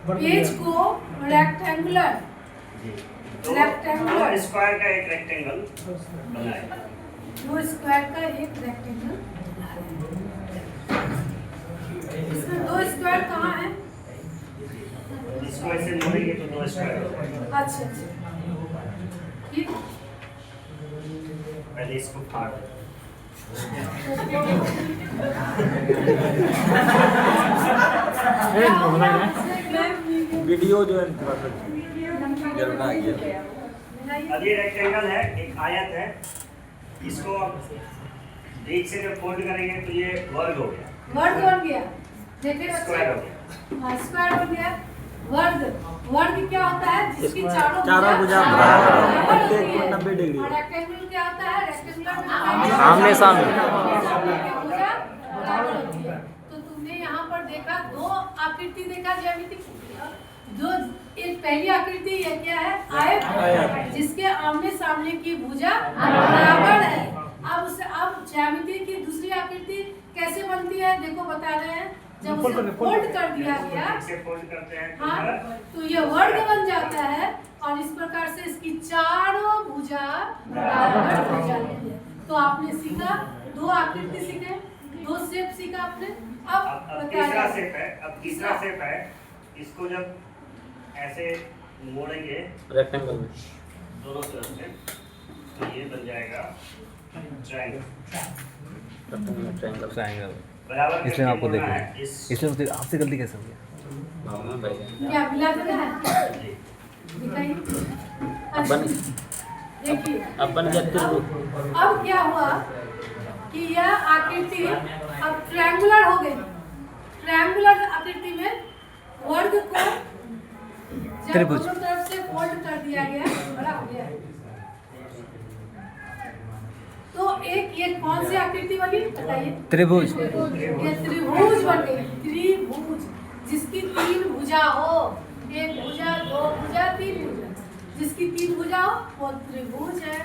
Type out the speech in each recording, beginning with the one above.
Page को rectangular तो square का एक रेक्टेंगल बनाए। दो स्क्वायर का एक रेक्टेंगल, इसमें दो स्क्वायर कहाँ है? इसको ऐसे मोड़ेंगे तो दो स्क्वायर हो जाएगा। अच्छा ठीक। पहले इसको फाड़ दो। वीडियो जो है अब ये रेक्टेंगल है, एक आयत है, इसको बीच से जब फोल्ड करेंगे तो ये वर्ग हो गया। वर्ग बन गया, देखिए स्क्वायर हो गया। स्क्वायर बन गया। वर्ग क्या होता है? जिसकी चारों भुजा बराबर होती है। 90 डिग्री। और रेक्टेंगल क्या होता है? रेक्टेंगुलर में आमने सामने। भुजा बराबर होती है। तो तुमने यहाँ पर देखा दो आकृति देखा ज्यामिति, जो एक पहली आकृति ये क्या है? आयत, जिसके आमने सामने की भुजा बराबर है। अब ज्यामिति की दूसरी आकृति कैसे बनती है देखो, बता रहे हैं। जब उसे फोल्ड कर दिया गया, फोल्ड करते हैं हाँ, तो ये वर्ग बन जाता है और इस प्रकार से इसकी चारों भुजा बराबर हो जाती है। तो आपने सीखा, दो आकृति सीखे, दो शेप सीखा आपने। अब तीसरा शेप है। अब तीसरा शेप है, इसको जब ऐसे मोड़ेंगे रेक्टेंगल में दोनों तरफ से तो ये बन जाएगा ट्रायंगल। ट्रायंगल बराबर इसलिए आपको करके मोड़ना देखना है। इस इसलिए आपसे गलती कैसे हो गया? क्या मिला देना है? दिखाइए। अच्छा, देखिए अब बन गया अब क्या हुआ कि यह आकृति अब ट्रायंगुलर हो गई। ट्रायंगुलर आकृति में वर्ग को जब त्रिभुज। दोनों तरफ से फोल्ड कर दिया गया, बड़ा हो गया। तो एक ये कौन सी आकृति बनी बताइए? त्रिभुज। ये त्रिभुज बन गई। त्रिभुज जिसकी तीन भुजा हो, एक भुजा, दो भुजा, तीन भुजा, जिसकी तीन भुजा हो वो त्रिभुज है।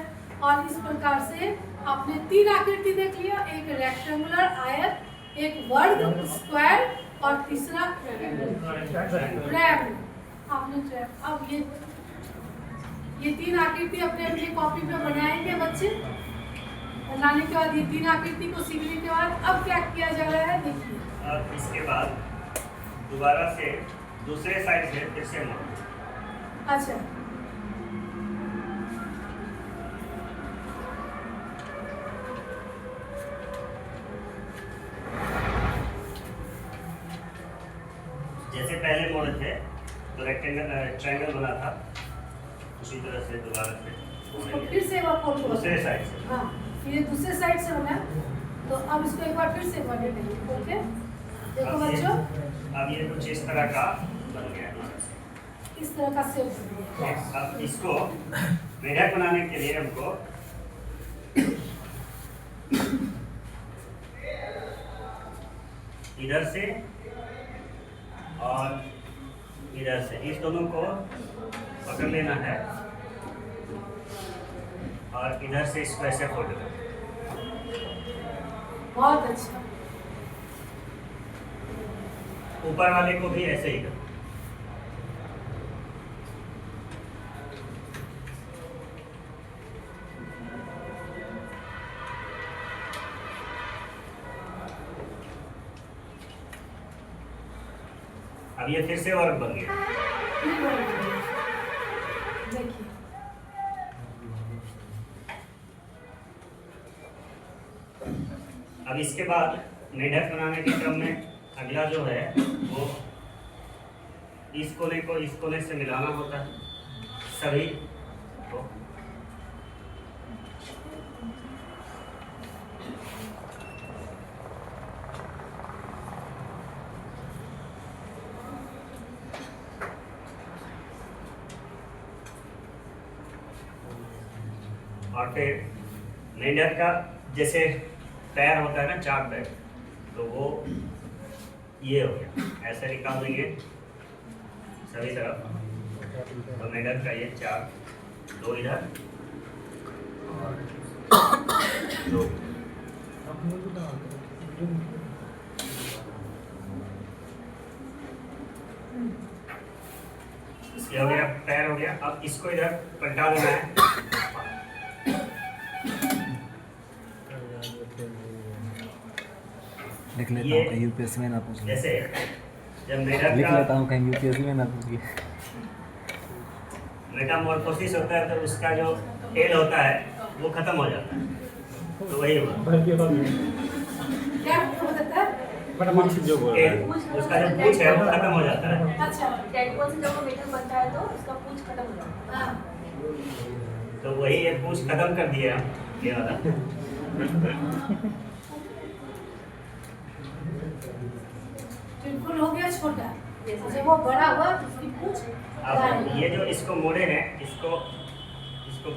और इस प्रकार से आपने तीन आकृति देख लिया, एक रेक्टेंगुलर आयत, एक वर्ग स्क्वायर और तीसरा ट्रायंगल। आपने अब ये तीन आकृति अपने अपने कॉपी पे बनाएंगे बच्चे। बनाने के बाद ये तीन आकृति को सीखने के बाद अब क्या किया जा रहा है देखिए। अब इसके बाद दोबारा से दूसरे साइड से फिर से मोड़ो। अच्छा, जैसे पहले मोड़े थे तो रेक्टेंगल ट्रायंगल बना था, उसी तरह से दोबारा से उसको मोड़ेंगे फिर से एक बार फोल्ड करो। दूसरे साइड से। हाँ, ये दूसरे साइड से बना, तो अब इसको एक बार फिर से बने देंगे। ओके, देखो अब ये- बच्चों, अब ये कुछ इस तरह का बन गया है। इस तरह का शेप बन गया। अब इसको मेढक बनाने के लिए हमको इधर से और इधर से इस दोनों को पकड़ लेना है और इधर से इसको ऐसे फोल्ड करना है। बहुत अच्छा। ऊपर वाले को भी ऐसे ही करना। अब ये फिर से वर्ग बन गया। देखिए, अब इसके बाद मेढक बनाने के क्रम में अगला जो है वो इस कोने को इस कोने से मिलाना होता है सभी को। और फिर मेंढक का जैसे पैर होता है ना, चार पैर, तो वो ये हो गया, ऐसे निकाल देंगे सभी तरफ। तो मेंढक का ये चार, दो इधर और दो। ये हो गया पैर हो गया। अब इसको इधर पलटा देना है। लिख लेता ये हूँ कहीं यूपीएससी में ना पूछ ले। जैसे जब मेढक लिख का लेता हूँ कहीं यूपीएससी में ना पूछ ले। मेटामॉर्फोसिस होता है तो उसका जो टेल होता है वो खत्म हो जाता है, तो वही हुआ क्या होता है? पूछ जो बोल रहा टेल, है। उसका जो पूंछ है वो खत्म हो जाता है। अच्छा टेडपोल से जब वो मेढक बनता है तो उसका पूंछ खत्म हो जाता है। हाँ तो वही ये पूंछ खत्म कर दिया हम, ये वाला। बिल्कुल हो गया छोटा। जब वो बड़ा हुआ तो उसकी पूंछ अब ये जो इसको मोड़े हैं, इसको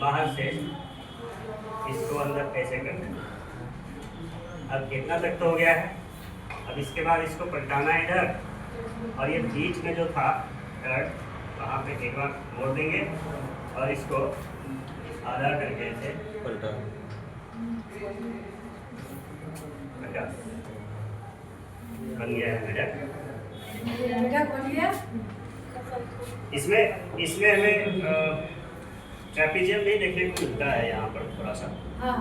बाहर से इसको अंदर ऐसे करना है। अब इतना तक तो हो गया है। अब इसके बाद इसको पलटाना है इधर, और ये बीच में जो था कर्ड वहाँ पे एक बार मोड़ देंगे और इसको आधा करके ऐसे पलटा। पलटा। बन गया है मेढक। बेटा बन गया। इसमें हमें ट्रेपीजियम भी देखने को मिलता है यहाँ पर थोड़ा सा। हाँ